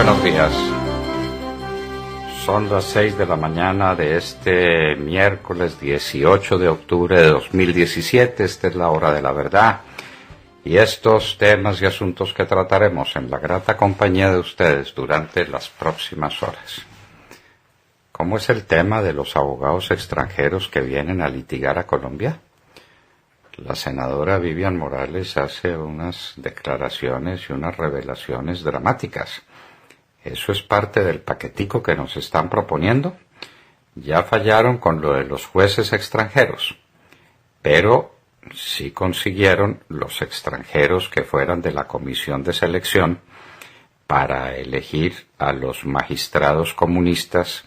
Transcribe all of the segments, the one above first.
buenos días. Son las 6 de la mañana de este miércoles 18 de octubre de 2017. Esta es la hora de la verdad. Y estos temas y asuntos que trataremos en la grata compañía de ustedes durante las próximas horas. ¿Cómo es el tema de los abogados extranjeros que vienen a litigar a Colombia? La senadora Vivian Morales hace unas declaraciones y unas revelaciones dramáticas. ¿Eso es parte del paquetico que nos están proponiendo? Ya fallaron con lo de los jueces extranjeros, pero sí consiguieron los extranjeros que fueran de la comisión de selección para elegir a los magistrados comunistas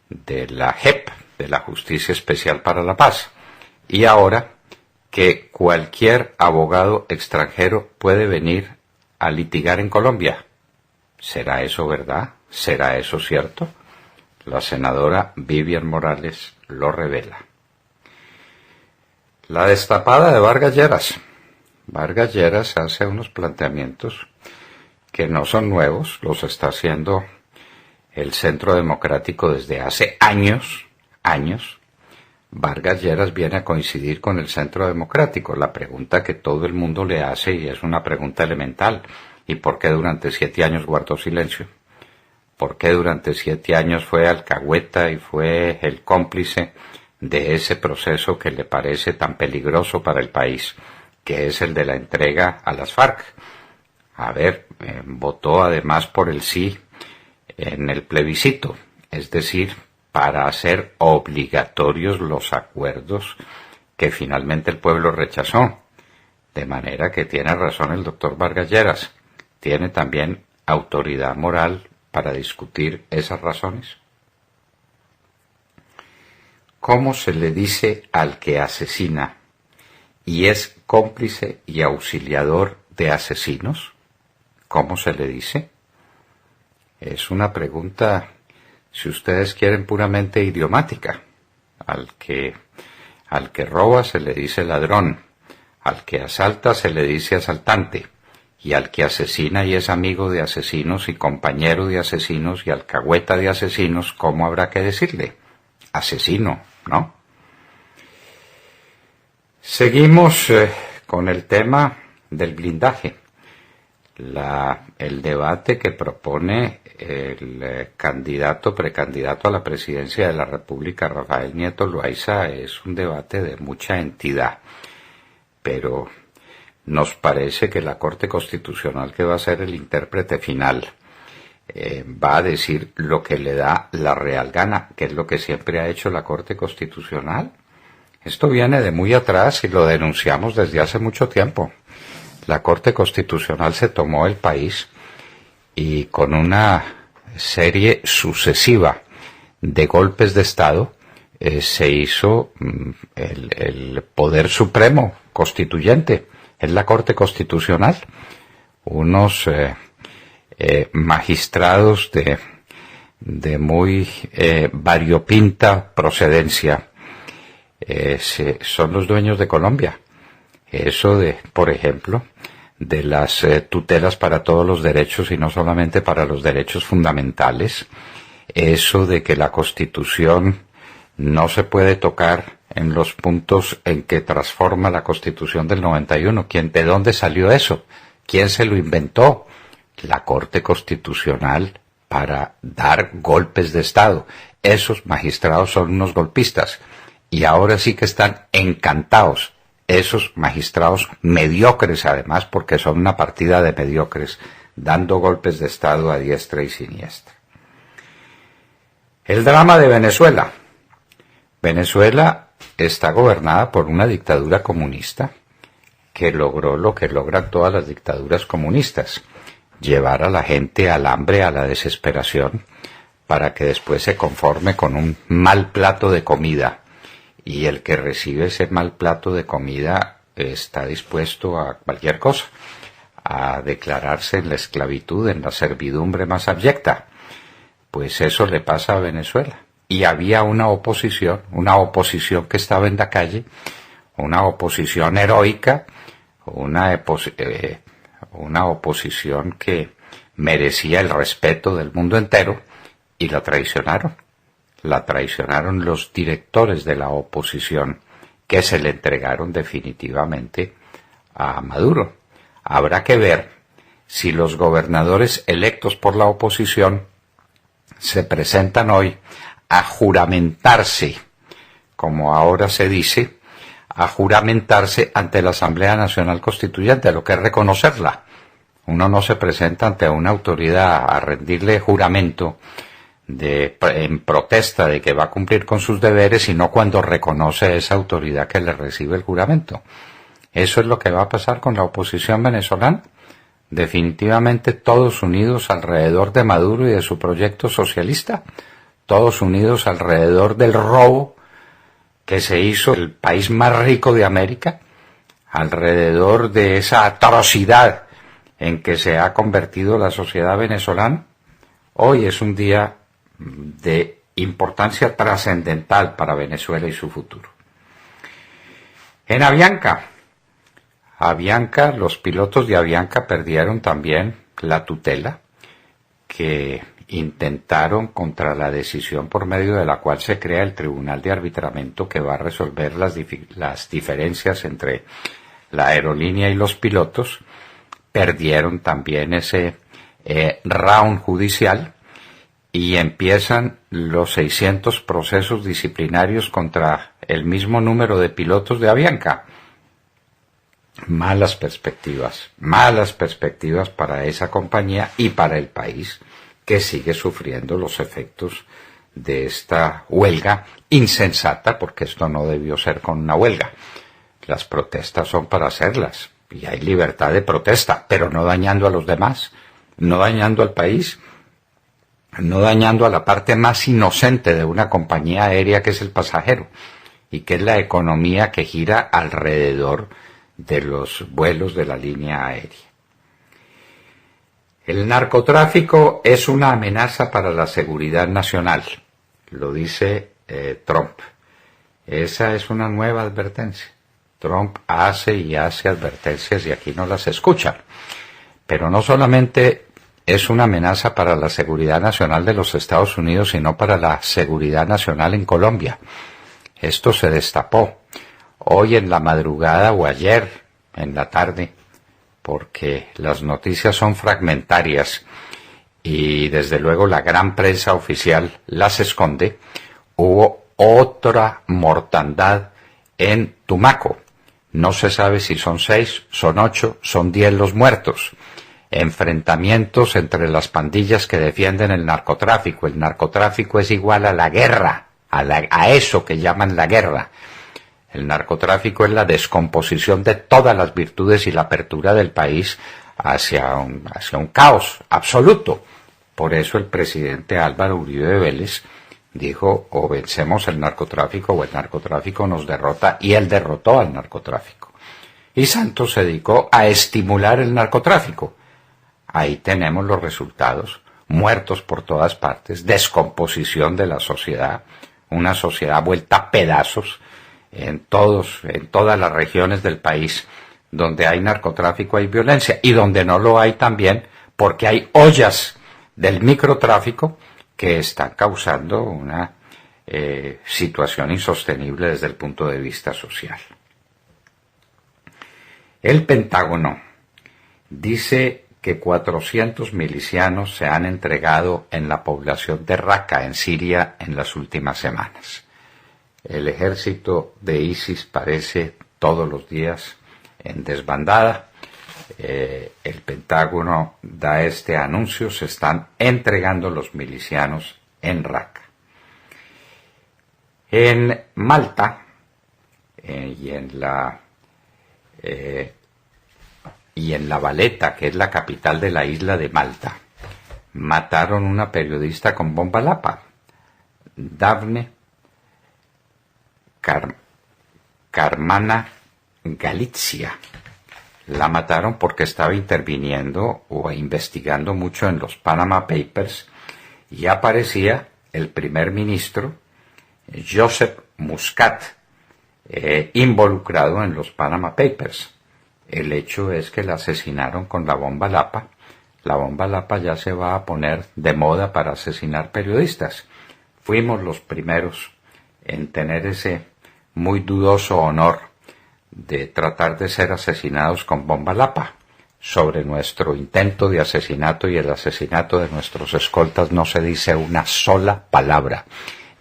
de la JEP, de la Justicia Especial para la Paz. Y ahora que cualquier abogado extranjero puede venir a litigar en Colombia. ¿Será eso verdad? ¿Será eso cierto? La senadora Vivian Morales lo revela. La destapada de Vargas Lleras. Vargas Lleras hace unos planteamientos que no son nuevos, los está haciendo el Centro Democrático desde hace años. Vargas Lleras viene a coincidir con el Centro Democrático. La pregunta que todo el mundo le hace, y es una pregunta elemental, ¿y por qué durante 7 años guardó silencio? ¿Por qué durante 7 años fue alcahueta y fue el cómplice de ese proceso que le parece tan peligroso para el país, que es el de la entrega a las FARC? Votó además por el sí en el plebiscito, es decir, para hacer obligatorios los acuerdos que finalmente el pueblo rechazó. De manera que tiene razón el doctor Vargas Lleras. ¿Tiene también autoridad moral para discutir esas razones? ¿Cómo se le dice al que asesina y es cómplice y auxiliador de asesinos? ¿Cómo se le dice? Es una pregunta, si ustedes quieren, puramente idiomática. Al que roba se le dice ladrón, al que asalta se le dice asaltante, y al que asesina y es amigo de asesinos y compañero de asesinos y alcahueta de asesinos, ¿cómo habrá que decirle? Asesino, ¿no? Seguimos con el tema del blindaje. El debate que propone el precandidato a la presidencia de la República, Rafael Nieto Loaiza, es un debate de mucha entidad, pero nos parece que la Corte Constitucional, que va a ser el intérprete final, va a decir lo que le da la real gana, que es lo que siempre ha hecho la Corte Constitucional. Esto viene de muy atrás y lo denunciamos desde hace mucho tiempo. La Corte Constitucional se tomó el país y con una serie sucesiva de golpes de Estado se hizo el poder supremo constituyente. Es la Corte Constitucional. Unos magistrados de muy variopinta procedencia son los dueños de Colombia. Eso por ejemplo, de las tutelas para todos los derechos y no solamente para los derechos fundamentales. Eso de que la Constitución no se puede tocar en los puntos en que transforma la Constitución del 91. ¿De dónde salió eso? ¿Quién se lo inventó? La Corte Constitucional para dar golpes de Estado. Esos magistrados son unos golpistas y ahora sí que están encantados. Esos magistrados mediocres además, porque son una partida de mediocres, dando golpes de Estado a diestra y siniestra. El drama de Venezuela. Venezuela está gobernada por una dictadura comunista que logró lo que logran todas las dictaduras comunistas: llevar a la gente al hambre, a la desesperación, para que después se conforme con un mal plato de comida. Y el que recibe ese mal plato de comida está dispuesto a cualquier cosa, a declararse en la esclavitud, en la servidumbre más abyecta. Pues eso le pasa a Venezuela. Y había una oposición que estaba en la calle, una oposición heroica, una oposición que merecía el respeto del mundo entero y la traicionaron. La traicionaron los directores de la oposición, que se le entregaron definitivamente a Maduro. Habrá que ver si los gobernadores electos por la oposición se presentan hoy a juramentarse, como ahora se dice, a juramentarse ante la Asamblea Nacional Constituyente, lo que es reconocerla. Uno no se presenta ante una autoridad a rendirle juramento en protesta de que va a cumplir con sus deberes, sino cuando reconoce esa autoridad que le recibe el juramento. Eso es lo que va a pasar con la oposición venezolana. Definitivamente todos unidos alrededor de Maduro y de su proyecto socialista, todos unidos alrededor del robo que se hizo el país más rico de América, alrededor de esa atrocidad en que se ha convertido la sociedad venezolana. Hoy es un día de importancia trascendental para Venezuela y su futuro. En Avianca, los pilotos de Avianca perdieron también la tutela que intentaron contra la decisión por medio de la cual se crea el Tribunal de Arbitramiento que va a resolver las diferencias entre la aerolínea y los pilotos. Perdieron también ese round judicial y empiezan los 600 procesos disciplinarios contra el mismo número de pilotos de Avianca. Malas perspectivas para esa compañía y para el país, que sigue sufriendo los efectos de esta huelga insensata, porque esto no debió ser con una huelga. Las protestas son para hacerlas, y hay libertad de protesta, pero no dañando a los demás, no dañando al país, no dañando a la parte más inocente de una compañía aérea, que es el pasajero, y que es la economía que gira alrededor de los vuelos de la línea aérea. El narcotráfico es una amenaza para la seguridad nacional, lo dice Trump. Esa es una nueva advertencia. Trump hace y hace advertencias y aquí no las escuchan. Pero no solamente es una amenaza para la seguridad nacional de los Estados Unidos, sino para la seguridad nacional en Colombia. Esto se destapó hoy en la madrugada o ayer en la tarde, porque las noticias son fragmentarias y desde luego la gran prensa oficial las esconde. Hubo otra mortandad en Tumaco. No se sabe si son 6, son 8, son 10 los muertos. Enfrentamientos entre las pandillas que defienden el narcotráfico. El narcotráfico es igual a la guerra, a eso que llaman la guerra. El narcotráfico es la descomposición de todas las virtudes y la apertura del país hacia un caos absoluto. Por eso el presidente Álvaro Uribe Vélez dijo: o vencemos el narcotráfico o el narcotráfico nos derrota, y él derrotó al narcotráfico. Y Santos se dedicó a estimular el narcotráfico. Ahí tenemos los resultados: muertos por todas partes, descomposición de la sociedad, una sociedad vuelta a pedazos en todas las regiones del país. Donde hay narcotráfico hay violencia, y donde no lo hay también, porque hay ollas del microtráfico que están causando una situación insostenible desde el punto de vista social. El Pentágono dice que 400 milicianos se han entregado en la población de Raqqa, en Siria, en las últimas semanas. El ejército de ISIS parece todos los días en desbandada. El Pentágono da este anuncio: se están entregando los milicianos en Raqqa. En Malta y en La Valeta, que es la capital de la isla de Malta, mataron una periodista con bomba lapa, Daphne Caruana Galizia. La mataron porque estaba interviniendo o investigando mucho en los Panama Papers, y aparecía el primer ministro Joseph Muscat involucrado en los Panama Papers. El hecho es que la asesinaron con la bomba lapa. la bomba Lapa ya se va a poner de moda para asesinar periodistas. Fuimos los primeros en tener ese muy dudoso honor de tratar de ser asesinados con bomba Lapa. Sobre nuestro intento de asesinato y el asesinato de nuestros escoltas no se dice una sola palabra.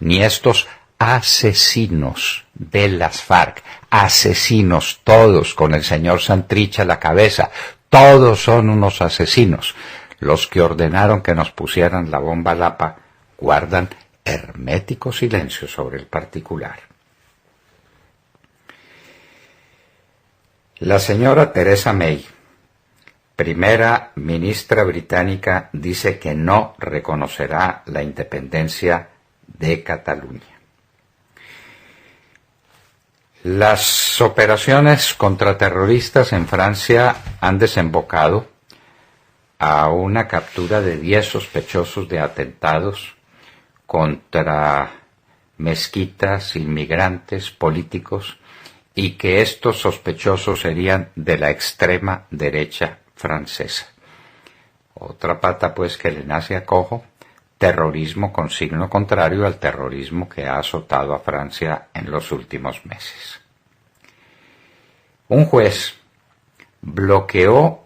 Ni estos asesinos de las FARC, asesinos todos, con el señor Santrich a la cabeza, todos son unos asesinos. Los que ordenaron que nos pusieran la bomba Lapa guardan hermético silencio sobre el particular. La señora Theresa May, primera ministra británica, dice que no reconocerá la independencia de Cataluña. Las operaciones contraterroristas en Francia han desembocado a una captura de 10 sospechosos de atentados contra mezquitas, inmigrantes, políticos, y que estos sospechosos serían de la extrema derecha francesa. Otra pata, pues, que le nace a cojo: terrorismo con signo contrario al terrorismo que ha azotado a Francia en los últimos meses. Un juez bloqueó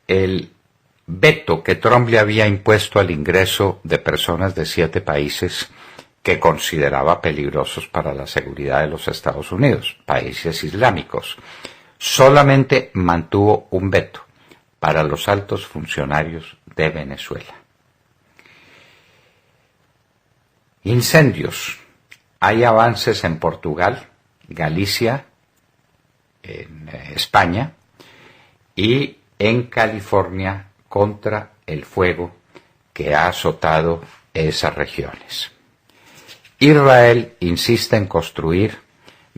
el veto que Trump le había impuesto al ingreso de personas de 7 países que consideraba peligrosos para la seguridad de los Estados Unidos, países islámicos. Solamente mantuvo un veto para los altos funcionarios de Venezuela. Incendios. Hay avances en Portugal, Galicia, en España y en California contra el fuego que ha azotado esas regiones. Israel insiste en construir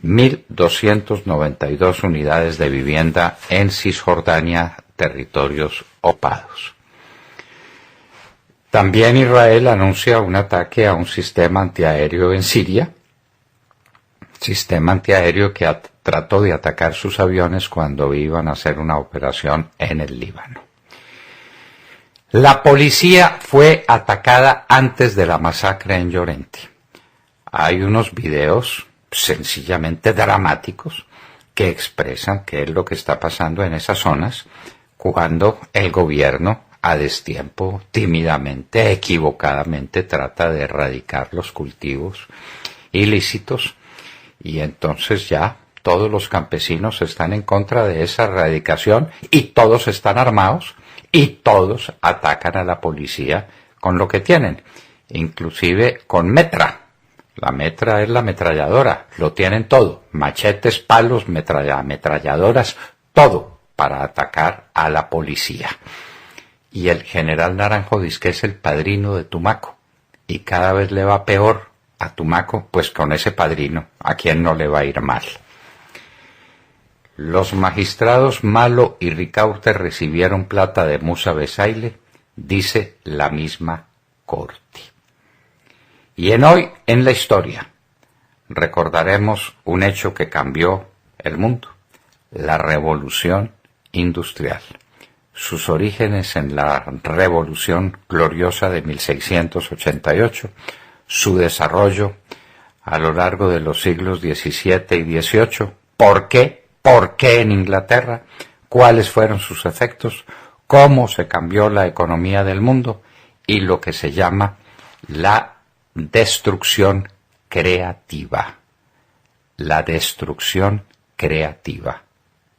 1.292 unidades de vivienda en Cisjordania, territorios ocupados. También Israel anuncia un ataque a un sistema antiaéreo en Siria, sistema antiaéreo que trató de atacar sus aviones cuando iban a hacer una operación en el Líbano. La policía fue atacada antes de la masacre en Llorente. Hay unos videos sencillamente dramáticos que expresan qué es lo que está pasando en esas zonas cuando el gobierno, a destiempo, tímidamente, equivocadamente, trata de erradicar los cultivos ilícitos, y entonces ya todos los campesinos están en contra de esa erradicación y todos están armados y todos atacan a la policía con lo que tienen, inclusive con metra. La metra es la ametralladora, lo tienen todo, machetes, palos, ametralladoras, todo para atacar a la policía. Y el general Naranjo dice que es el padrino de Tumaco, y cada vez le va peor a Tumaco, pues con ese padrino, ¿a quién no le va a ir mal? Los magistrados Malo y Ricaurte recibieron plata de Musa Besaile, dice la misma corte. Y Hoy en la Historia recordaremos un hecho que cambió el mundo: la Revolución Industrial. Sus orígenes en la Revolución Gloriosa de 1688, su desarrollo a lo largo de los siglos XVII y XVIII, ¿por qué? ¿Por qué en Inglaterra? ¿Cuáles fueron sus efectos? ¿Cómo se cambió la economía del mundo? Y lo que se llama la destrucción creativa. La destrucción creativa.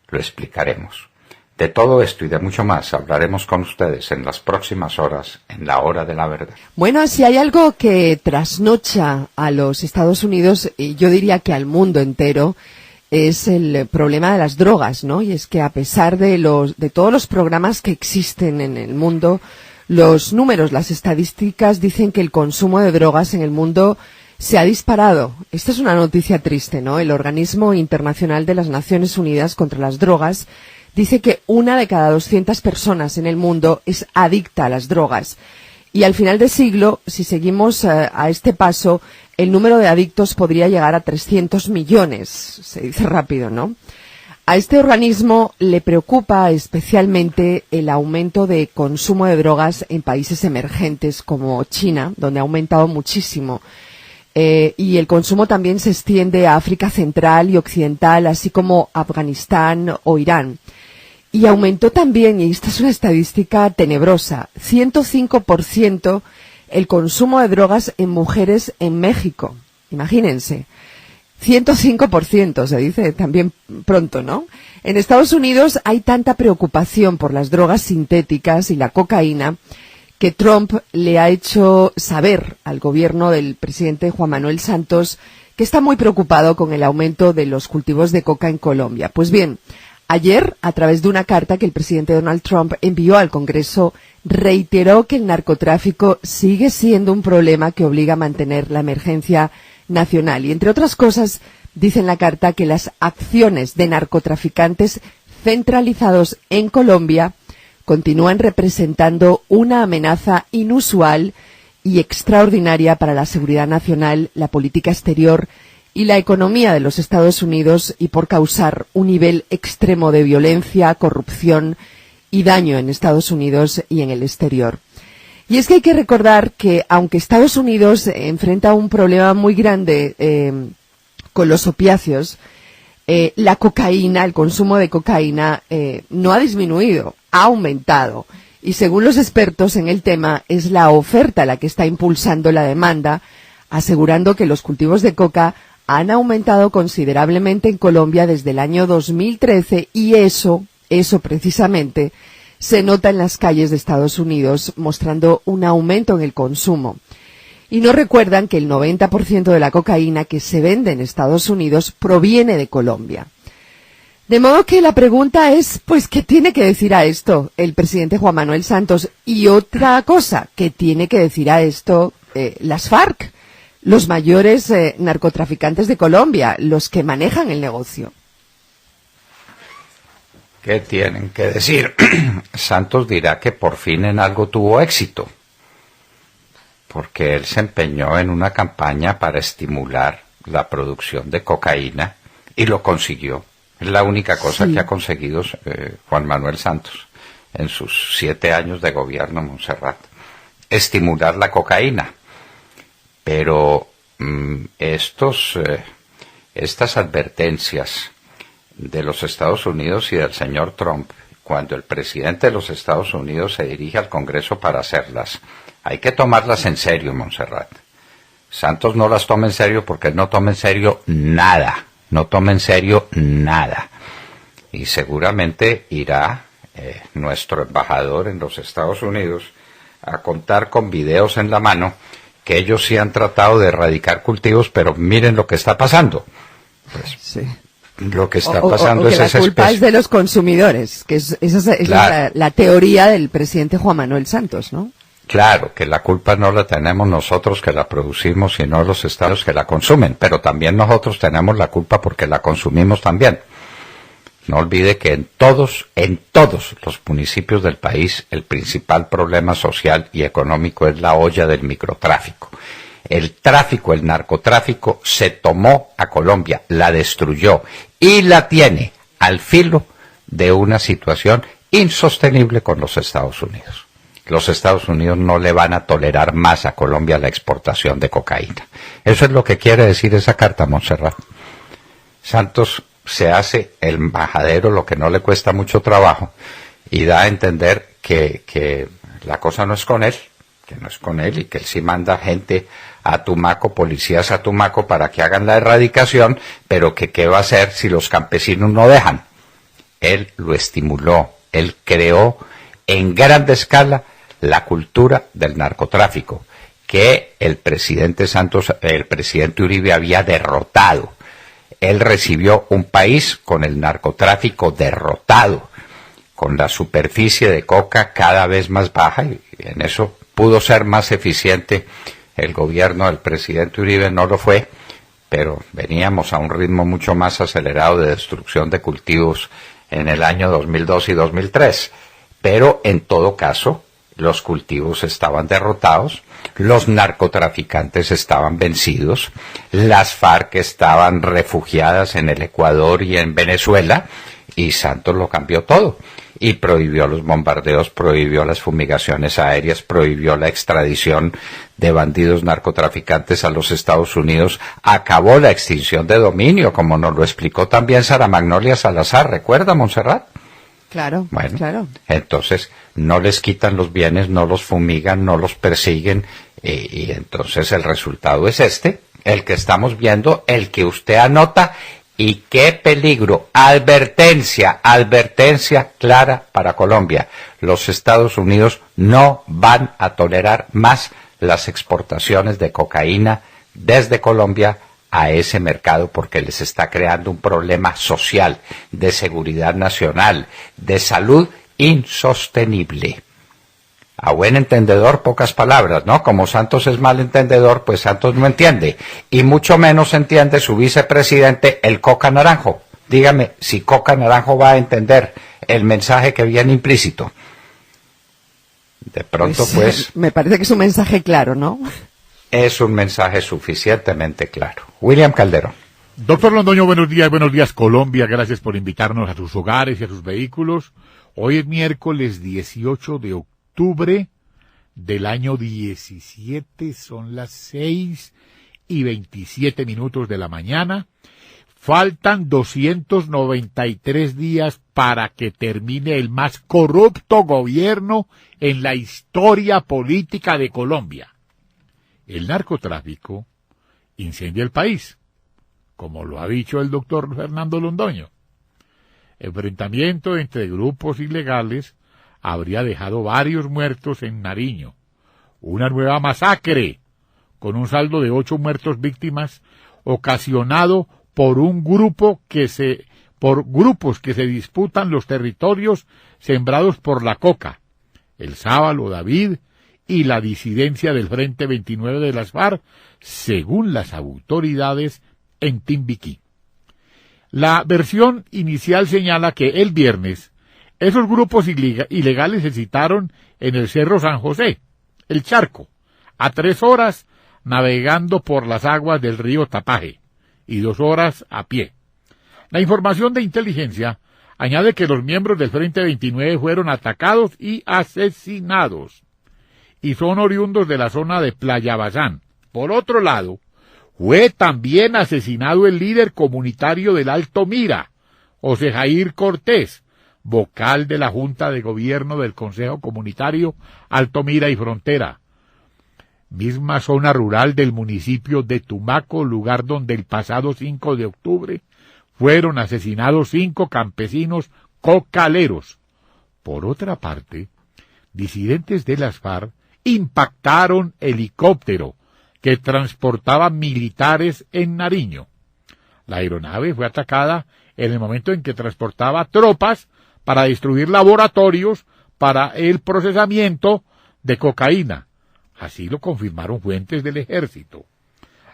Lo explicaremos. De todo esto y de mucho más hablaremos con ustedes en las próximas horas, en la Hora de la Verdad. Bueno, si hay algo que trasnocha a los Estados Unidos, y yo diría que al mundo entero, es el problema de las drogas, ¿no? Y es que a pesar de todos los programas que existen en el mundo, los números, las estadísticas dicen que el consumo de drogas en el mundo se ha disparado. Esta es una noticia triste, ¿no? El Organismo Internacional de las Naciones Unidas contra las Drogas dice que 1 de cada 200 personas en el mundo es adicta a las drogas. Y al final del siglo, si seguimos a este paso, el número de adictos podría llegar a 300 millones. Se dice rápido, ¿no? a este organismo le preocupa especialmente el aumento de consumo de drogas en países emergentes como China, donde ha aumentado muchísimo. Y el consumo también se extiende a África Central y Occidental, así como Afganistán o Irán. Y aumentó también, y esta es una estadística tenebrosa, 105% el consumo de drogas en mujeres en México. Imagínense. 105%, se dice también pronto, ¿no? En Estados Unidos hay tanta preocupación por las drogas sintéticas y la cocaína que Trump le ha hecho saber al gobierno del presidente Juan Manuel Santos que está muy preocupado con el aumento de los cultivos de coca en Colombia. Pues bien, ayer, a través de una carta que el presidente Donald Trump envió al Congreso, reiteró que el narcotráfico sigue siendo un problema que obliga a mantener la emergencia nacional. Y entre otras cosas, dice en la carta que las acciones de narcotraficantes centralizados en Colombia continúan representando una amenaza inusual y extraordinaria para la seguridad nacional, la política exterior y la economía de los Estados Unidos, y por causar un nivel extremo de violencia, corrupción y daño en Estados Unidos y en el exterior. Y es que hay que recordar que, aunque Estados Unidos enfrenta un problema muy grande con los opiáceos, la cocaína, el consumo de cocaína, no ha disminuido, ha aumentado. Y según los expertos en el tema, es la oferta la que está impulsando la demanda, asegurando que los cultivos de coca han aumentado considerablemente en Colombia desde el año 2013, y eso precisamente se nota en las calles de Estados Unidos, mostrando un aumento en el consumo. Y no recuerdan que el 90% de la cocaína que se vende en Estados Unidos proviene de Colombia. De modo que la pregunta es, pues, ¿qué tiene que decir a esto el presidente Juan Manuel Santos? Y otra cosa, ¿qué tiene que decir a esto las FARC, los mayores narcotraficantes de Colombia, los que manejan el negocio? ¿Qué tienen que decir? Santos dirá que por fin en algo tuvo éxito, porque él se empeñó en una campaña para estimular la producción de cocaína y lo consiguió. Es la única cosa que ha conseguido Juan Manuel Santos en sus 7 años de gobierno en Montserrat, estimular la cocaína. Pero estas advertencias de los Estados Unidos y del señor Trump, cuando el presidente de los Estados Unidos se dirige al Congreso para hacerlas, hay que tomarlas en serio, Montserrat. Santos no las toma en serio porque no toma en serio nada, no toma en serio nada. Y seguramente irá nuestro embajador en los Estados Unidos a contar con videos en la mano que ellos sí han tratado de erradicar cultivos, pero miren lo que está pasando. Pues, sí. Lo que está pasando es esa la culpa es de los consumidores, que esa es claro, la teoría del presidente Juan Manuel Santos, ¿no? Claro, que la culpa no la tenemos nosotros que la producimos, sino los estados que la consumen, pero también nosotros tenemos la culpa porque la consumimos también. No olvide que en todos los municipios del país el principal problema social y económico es la olla del microtráfico. El narcotráfico se tomó a Colombia, la destruyó y la tiene al filo de una situación insostenible con los Estados Unidos. Los Estados Unidos no le van a tolerar más a Colombia la exportación de cocaína. Eso es lo que quiere decir esa carta, Montserrat. Santos se hace el majadero, lo que no le cuesta mucho trabajo, y da a entender que la cosa no es con él, y que él sí manda gente a Tumaco, policías a Tumaco para que hagan la erradicación, pero que qué va a hacer si los campesinos no dejan. Él lo estimuló, él creó en grande escala la cultura del narcotráfico, que el presidente Santos, el presidente Uribe había derrotado. Él recibió un país con el narcotráfico derrotado, con la superficie de coca cada vez más baja, y en eso pudo ser más eficiente el gobierno del presidente Uribe, no lo fue, pero veníamos a un ritmo mucho más acelerado de destrucción de cultivos en el año 2002 y 2003. Pero en todo caso, los cultivos estaban derrotados, los narcotraficantes estaban vencidos, las FARC estaban refugiadas en el Ecuador y en Venezuela, Y Santos lo cambió todo. Y prohibió los bombardeos, prohibió las fumigaciones aéreas, prohibió la extradición de bandidos narcotraficantes a los Estados Unidos, acabó la extinción de dominio, como nos lo explicó también Sara Magnolia Salazar, ¿recuerda, Montserrat? Claro, bueno, claro. Entonces no les quitan los bienes, no los fumigan, no los persiguen, y entonces el resultado es el que estamos viendo, el que usted anota. Y qué peligro, advertencia clara para Colombia. Los Estados Unidos no van a tolerar más las exportaciones de cocaína desde Colombia a ese mercado, porque les está creando un problema social, de seguridad nacional, de salud insostenible. A buen entendedor, pocas palabras, ¿no? Como Santos es mal entendedor, pues Santos no entiende. Y mucho menos entiende su vicepresidente, el Coca Naranjo. Dígame si Coca Naranjo va a entender el mensaje que viene implícito. De pronto, pues me parece que es un mensaje claro, ¿no? Es un mensaje suficientemente claro. William Calderón. Doctor Londoño, buenos días Colombia. Gracias por invitarnos a sus hogares y a sus vehículos. Hoy es miércoles 18 de octubre del año 17, son las 6:27 de la mañana. Faltan 293 días para que termine el más corrupto gobierno en la historia política de Colombia. El narcotráfico incendia el país, como lo ha dicho el doctor Fernando Londoño. Enfrentamiento entre grupos ilegales habría dejado varios muertos en Nariño. Una nueva masacre, con un saldo de 8 muertos víctimas, ocasionado por grupos que se disputan los territorios sembrados por la coca, el Sábalo, David y la disidencia del Frente 29 de las FARC, según las autoridades en Timbiquí. La versión inicial señala que el viernes esos grupos ilegales se citaron en el Cerro San José, el Charco, a 3 horas navegando por las aguas del río Tapaje y 2 horas a pie. La información de inteligencia añade que los miembros del Frente 29 fueron atacados y asesinados y son oriundos de la zona de Playa Bazán. Por otro lado, fue también asesinado el líder comunitario del Alto Mira, José Jair Cortés, vocal de la Junta de Gobierno del Consejo Comunitario Alto Mira y Frontera, misma zona rural del municipio de Tumaco, lugar donde el pasado 5 de octubre fueron asesinados 5 campesinos cocaleros. Por otra parte, disidentes de las FARC impactaron helicóptero que transportaba militares en Nariño. La aeronave fue atacada en el momento en que transportaba tropas para destruir laboratorios para el procesamiento de cocaína. Así lo confirmaron fuentes del ejército.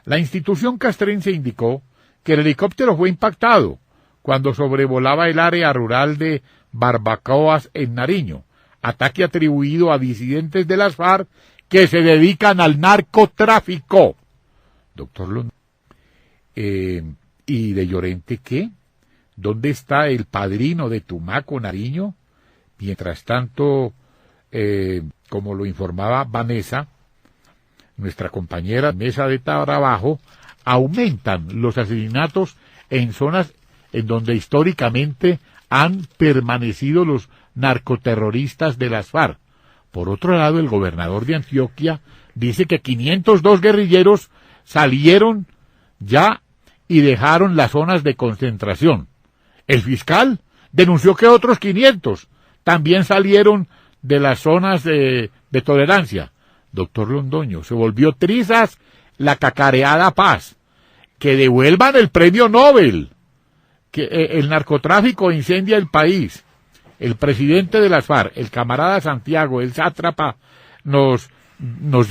La institución castrense indicó que el helicóptero fue impactado cuando sobrevolaba el área rural de Barbacoas en Nariño, ataque atribuido a disidentes de las FARC que se dedican al narcotráfico. Doctor Londón, ¿y de Llorente qué? ¿Dónde está el padrino de Tumaco, Nariño? Mientras tanto, como lo informaba Vanessa, nuestra compañera mesa de trabajo, aumentan los asesinatos en zonas en donde históricamente han permanecido los narcoterroristas de las FARC. Por otro lado, el gobernador de Antioquia dice que 502 guerrilleros salieron ya y dejaron las zonas de concentración. El fiscal denunció que otros 500 también salieron de las zonas de tolerancia. Doctor Londoño, se volvió trizas la cacareada paz. Que devuelvan el premio Nobel. Que el narcotráfico incendia el país. El presidente de las FARC, el camarada Santiago, el sátrapa, nos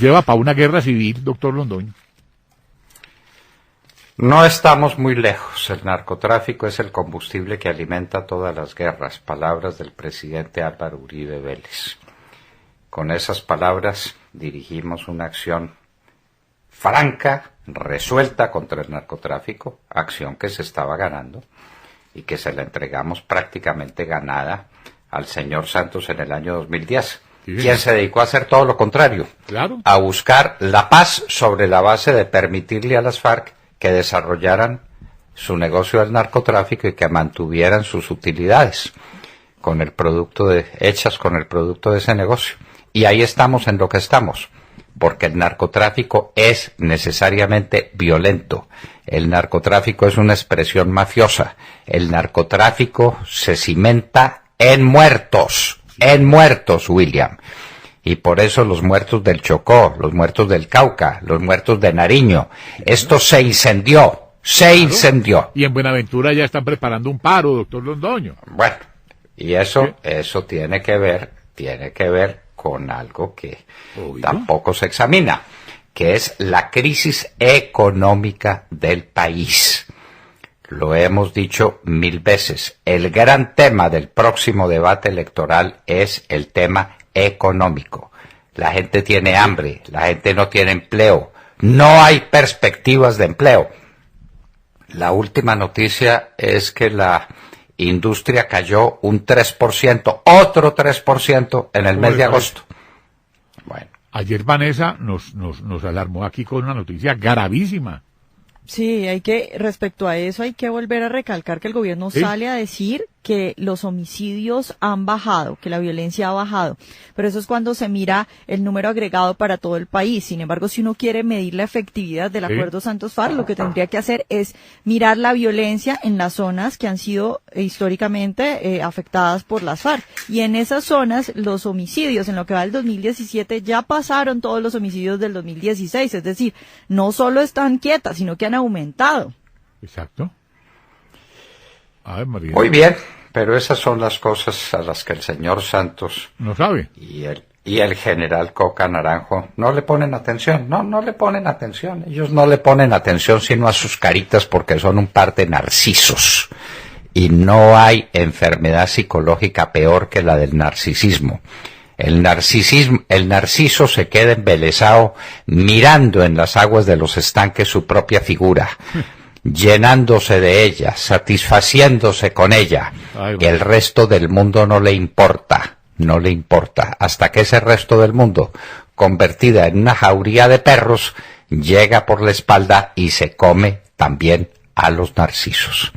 lleva para una guerra civil, doctor Londoño. No estamos muy lejos. El narcotráfico es el combustible que alimenta todas las guerras. Palabras del presidente Álvaro Uribe Vélez. Con esas palabras dirigimos una acción franca, resuelta contra el narcotráfico, acción que se estaba ganando, y que se la entregamos prácticamente ganada al señor Santos en el año 2010. Sí, quien se dedicó a hacer todo lo contrario, claro, a buscar la paz sobre la base de permitirle a las FARC que desarrollaran su negocio del narcotráfico y que mantuvieran sus utilidades hechas con el producto de ese negocio. Y ahí estamos en lo que estamos, porque el narcotráfico es necesariamente violento. El narcotráfico es una expresión mafiosa. El narcotráfico se cimenta en muertos, William. Y por eso los muertos del Chocó, los muertos del Cauca, los muertos de Nariño, esto se incendió. Incendió. Y en Buenaventura ya están preparando un paro, doctor Londoño. Bueno, y eso tiene que ver con algo que tampoco se examina, que es la crisis económica del país. Lo hemos dicho 1000 veces. El gran tema del próximo debate electoral es el tema económico. La gente tiene hambre, la gente no tiene empleo, no hay perspectivas de empleo. La última noticia es que la industria cayó un 3%, otro 3% en el mes de agosto. Bueno. Ayer Vanessa nos alarmó aquí con una noticia gravísima. Sí, respecto a eso hay que volver a recalcar que el gobierno sale a decir que los homicidios han bajado, que la violencia ha bajado, pero eso es cuando se mira el número agregado para todo el país. Sin embargo, si uno quiere medir la efectividad del acuerdo Santos-FARC, lo que tendría que hacer es mirar la violencia en las zonas que han sido históricamente afectadas por las FARC. Y en esas zonas, los homicidios en lo que va del 2017 ya pasaron todos los homicidios del 2016, es decir, no solo están quietas, sino que han aumentado. Exacto. Ay, María. Muy bien, pero esas son las cosas a las que el señor Santos no sabe y el general Coca Naranjo no le ponen atención. No le ponen atención. Ellos no le ponen atención sino a sus caritas porque son un par de narcisos. Y no hay enfermedad psicológica peor que la del narcisismo. El narciso se queda embelesado mirando en las aguas de los estanques su propia figura. Llenándose de ella, satisfaciéndose con ella. Y el resto del mundo no le importa, hasta que ese resto del mundo, convertida en una jauría de perros, llega por la espalda y se come también a los narcisos.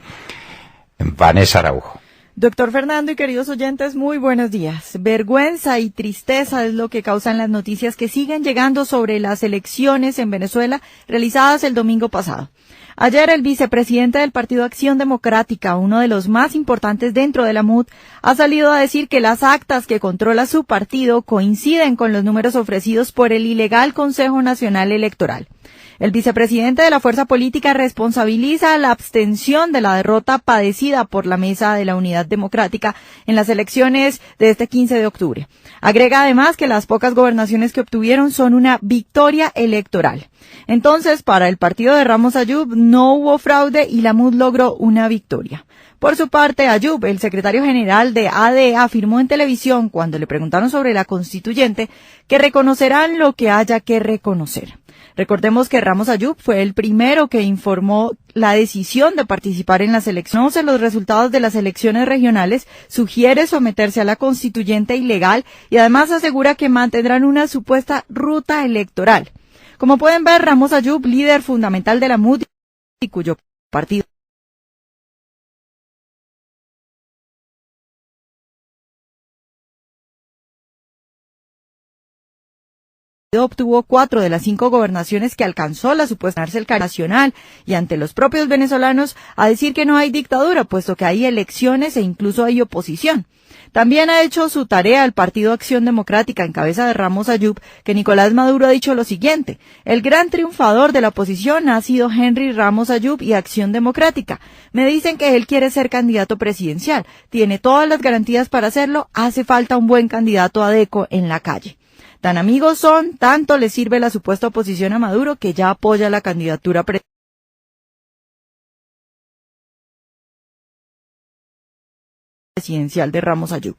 Vanessa Araujo. Doctor Fernando y queridos oyentes, muy buenos días. Vergüenza y tristeza es lo que causan las noticias que siguen llegando sobre las elecciones en Venezuela realizadas el domingo pasado. Ayer el vicepresidente del Partido Acción Democrática, uno de los más importantes dentro de la MUD, ha salido a decir que las actas que controla su partido coinciden con los números ofrecidos por el ilegal Consejo Nacional Electoral. El vicepresidente de la fuerza política responsabiliza la abstención de la derrota padecida por la Mesa de la Unidad Democrática en las elecciones de este 15 de octubre. Agrega además que las pocas gobernaciones que obtuvieron son una victoria electoral. Entonces, para el partido de Ramos Ayub no hubo fraude y la MUD logró una victoria. Por su parte, Ayub, el secretario general de ADE, afirmó en televisión, cuando le preguntaron sobre la constituyente, que reconocerán lo que haya que reconocer. Recordemos que Ramos Ayub fue el primero que informó la decisión de participar en las elecciones. Los resultados de las elecciones regionales, sugiere someterse a la constituyente ilegal y además asegura que mantendrán una supuesta ruta electoral. Como pueden ver, Ramos Ayub, líder fundamental de la MUD y cuyo partido obtuvo 4 de las 5 gobernaciones que alcanzó la supuesta cerca nacional y ante los propios venezolanos a decir que no hay dictadura, puesto que hay elecciones e incluso hay oposición. También ha hecho su tarea el Partido Acción Democrática en cabeza de Ramos Ayub, que Nicolás Maduro ha dicho lo siguiente: el gran triunfador de la oposición ha sido Henry Ramos Ayub y Acción Democrática. Me dicen que él quiere ser candidato presidencial, tiene todas las garantías para hacerlo, hace falta un buen candidato adeco en la calle. Tan amigos son, tanto le sirve la supuesta oposición a Maduro que ya apoya la candidatura presidencial. presidencial de Ramos Ayub.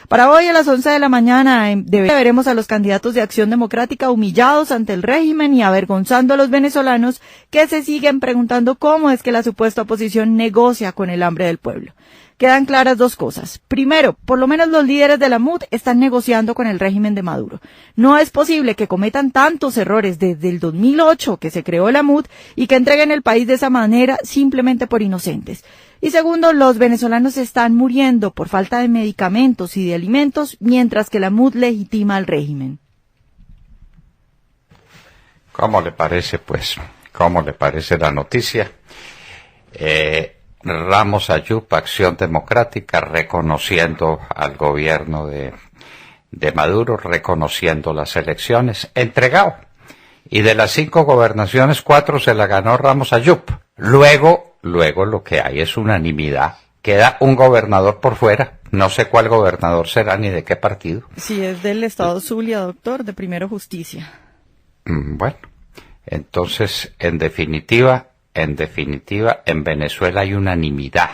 Para hoy a las 11 de la mañana veremos a los candidatos de Acción Democrática humillados ante el régimen y avergonzando a los venezolanos que se siguen preguntando cómo es que la supuesta oposición negocia con el hambre del pueblo. Quedan claras dos cosas. Primero, por lo menos los líderes de la MUD están negociando con el régimen de Maduro. No es posible que cometan tantos errores desde el 2008 que se creó la MUD y que entreguen el país de esa manera simplemente por inocentes. Y segundo, los venezolanos están muriendo por falta de medicamentos y de alimentos, mientras que la MUD legitima al régimen. ¿Cómo le parece, pues? ¿Cómo le parece la noticia? Ramos Ayub, Acción Democrática, reconociendo al gobierno de Maduro, reconociendo las elecciones, entregado. Y de las 5 gobernaciones, 4 se la ganó Ramos Ayub. Luego lo que hay es unanimidad. Queda un gobernador por fuera. No sé cuál gobernador será ni de qué partido. Sí, es del estado Zulia, doctor, de Primero Justicia. Bueno, entonces, en definitiva, en Venezuela hay unanimidad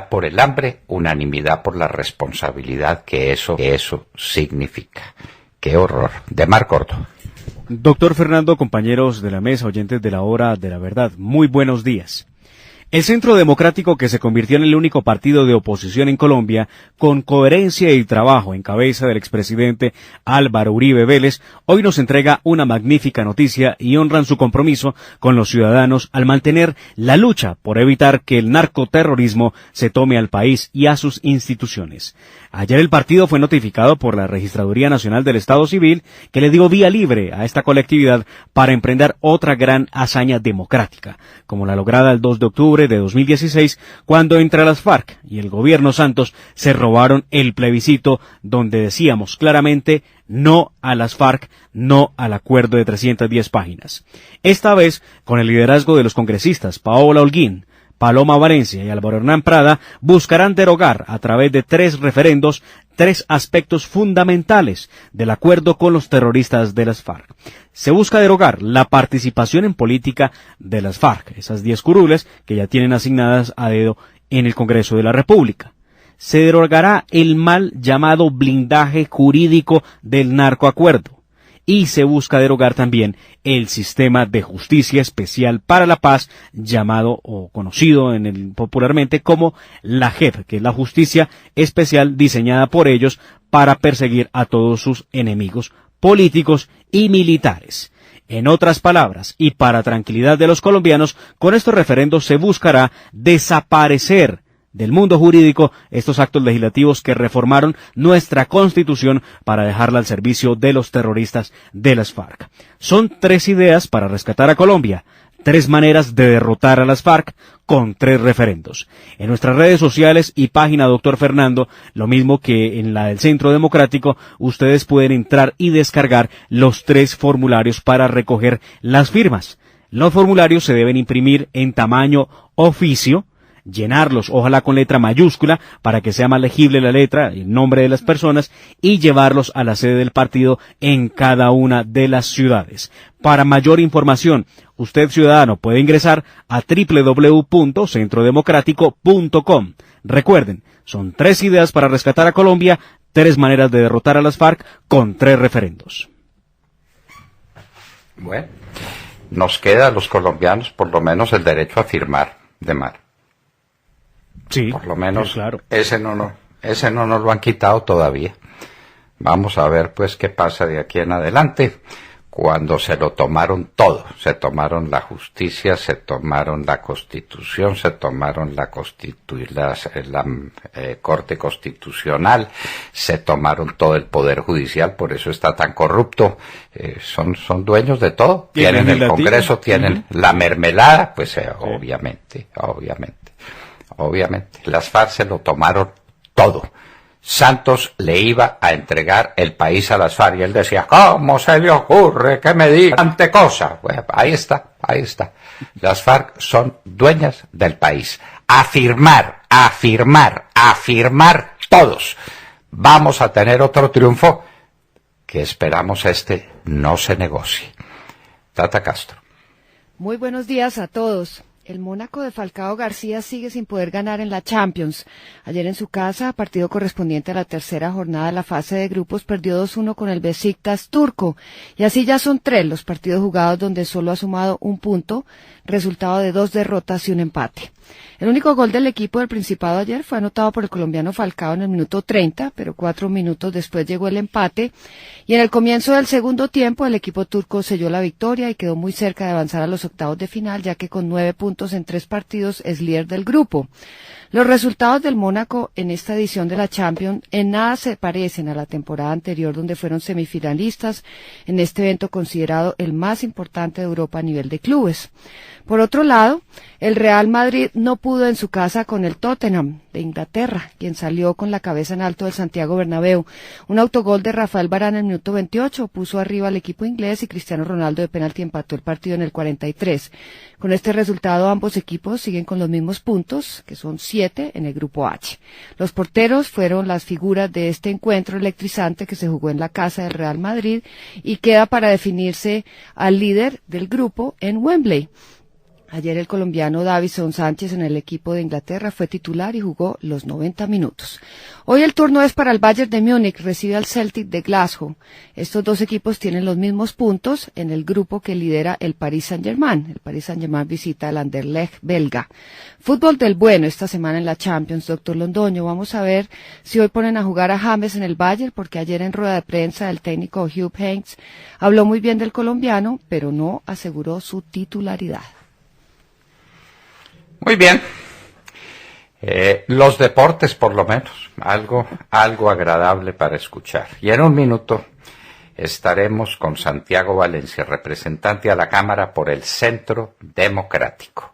por el hambre, unanimidad por la responsabilidad que eso significa. ¡Qué horror! De Mar Córdoba. Doctor Fernando, compañeros de la mesa, oyentes de la Hora de la Verdad, muy buenos días. El Centro Democrático, que se convirtió en el único partido de oposición en Colombia, con coherencia y trabajo en cabeza del expresidente Álvaro Uribe Vélez, hoy nos entrega una magnífica noticia y honran su compromiso con los ciudadanos al mantener la lucha por evitar que el narcoterrorismo se tome al país y a sus instituciones. Ayer el partido fue notificado por la Registraduría Nacional del Estado Civil, que le dio vía libre a esta colectividad para emprender otra gran hazaña democrática, como la lograda el 2 de octubre de 2016, cuando entre las FARC y el gobierno Santos se robaron el plebiscito donde decíamos claramente no a las FARC, no al acuerdo de 310 páginas. Esta vez, con el liderazgo de los congresistas Paola Holguín, Paloma Valencia y Álvaro Hernán Prada, buscarán derogar a través de 3 referendos 3 aspectos fundamentales del acuerdo con los terroristas de las FARC. Se busca derogar la participación en política de las FARC, esas 10 curules que ya tienen asignadas a dedo en el Congreso de la República. Se derogará el mal llamado blindaje jurídico del narcoacuerdo. Y se busca derogar también el sistema de justicia especial para la paz, llamado o conocido popularmente como la JEP, que es la justicia especial diseñada por ellos para perseguir a todos sus enemigos políticos y militares. En otras palabras, y para tranquilidad de los colombianos, con estos referendos se buscará desaparecer del mundo jurídico estos actos legislativos que reformaron nuestra Constitución para dejarla al servicio de los terroristas de las FARC. Son 3 ideas para rescatar a Colombia, 3 maneras de derrotar a las FARC con 3 referendos. En nuestras redes sociales y página Doctor Fernando, lo mismo que en la del Centro Democrático, ustedes pueden entrar y descargar los 3 formularios para recoger las firmas. Los formularios se deben imprimir en tamaño oficio, llenarlos, ojalá con letra mayúscula, para que sea más legible la letra, el nombre de las personas, y llevarlos a la sede del partido en cada una de las ciudades. Para mayor información, usted ciudadano puede ingresar a www.centrodemocrático.com. Recuerden, son 3 ideas para rescatar a Colombia, 3 maneras de derrotar a las FARC con 3 referendos. Bueno, nos queda a los colombianos por lo menos el derecho a firmar, de Mar. Sí, por lo menos sí, claro. Ese no nos lo han quitado todavía. Vamos a ver pues qué pasa de aquí en adelante, cuando se lo tomaron todo. Se tomaron la justicia, se tomaron la Constitución, se tomaron la Corte Constitucional, se tomaron todo el Poder Judicial, por eso está tan corrupto. Son dueños de todo. Tienen el Congreso, tienen la mermelada, pues obviamente. Las FARC se lo tomaron todo. Santos le iba a entregar el país a las FARC y él decía, ¿cómo se le ocurre que me diga tanta cosa? Bueno, ahí está. Las FARC son dueñas del país. A firmar todos. Vamos a tener otro triunfo que esperamos no se negocie. Tata Castro. Muy buenos días a todos. El Mónaco de Falcao García sigue sin poder ganar en la Champions. Ayer en su casa, partido correspondiente a la tercera jornada de la fase de grupos, perdió 2-1 con el Beşiktaş turco. Y así ya son 3 los partidos jugados donde solo ha sumado un punto, resultado de 2 derrotas y un empate. El único gol del equipo del Principado ayer fue anotado por el colombiano Falcao en el minuto 30, pero 4 minutos después llegó el empate. Y en el comienzo del segundo tiempo, el equipo turco selló la victoria y quedó muy cerca de avanzar a los octavos de final, ya que con 9 puntos en 3 partidos es líder del grupo. Los resultados del Mónaco en esta edición de la Champions en nada se parecen a la temporada anterior, donde fueron semifinalistas en este evento considerado el más importante de Europa a nivel de clubes. Por otro lado, el Real Madrid no pudo en su casa con el Tottenham de Inglaterra, quien salió con la cabeza en alto del Santiago Bernabéu. Un autogol de Rafael Varane en el minuto 28 puso arriba al equipo inglés y Cristiano Ronaldo de penalti empató el partido en el 43. Con este resultado, ambos equipos siguen con los mismos puntos, que son 7 en el grupo H. Los porteros fueron las figuras de este encuentro electrizante que se jugó en la casa del Real Madrid y queda para definirse al líder del grupo en Wembley. Ayer el colombiano Davinson Sánchez en el equipo de Inglaterra fue titular y jugó los 90 minutos. Hoy el turno es para el Bayern de Múnich, recibe al Celtic de Glasgow. Estos dos equipos tienen los mismos puntos en el grupo que lidera el Paris Saint-Germain. El Paris Saint-Germain visita al Anderlecht belga. Fútbol del bueno esta semana en la Champions, doctor Londoño. Vamos a ver si hoy ponen a jugar a James en el Bayern, porque ayer en rueda de prensa el técnico Hugh Heynckes habló muy bien del colombiano, pero no aseguró su titularidad. Muy bien. Los deportes, por lo menos, algo agradable para escuchar. Y en un minuto estaremos con Santiago Valencia, representante a la Cámara por el Centro Democrático.